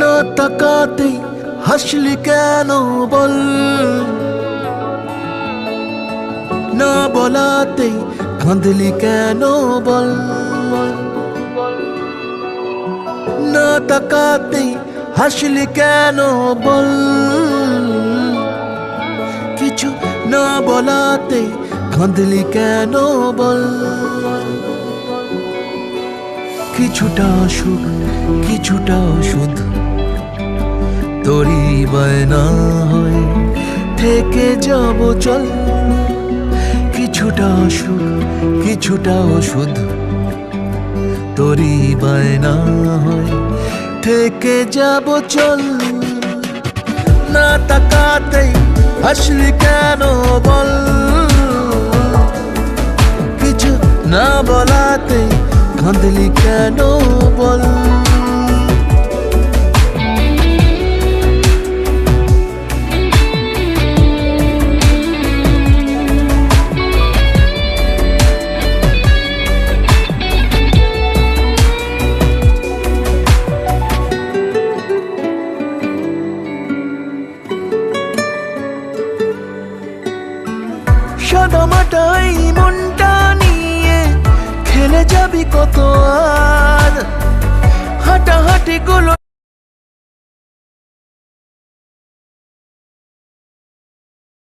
না তাকাতেই হাসলি কেন বল, না বলাতেই কাঁদলি কেন বল, না তাকাতেই হাসলি কেন বল, কিছু না বলাতেই কাঁদলি কেন বল। কিছুটা সুখ কিছুটা ওষুধ তোরই বায়না হয় থেকে যাব চল, কিছুটা সুখ কিছুটা ওষুধ তোরই বায়না হয় থেকে যাব চল। না তাকাতেই হাসলি কেন বল, কিছু না বলাতেই কাঁদলি কেন বল। সাদামাটাই মনটা নিয়ে খেলে যাবি কত আর, হাঁটাহাঁটি গুলো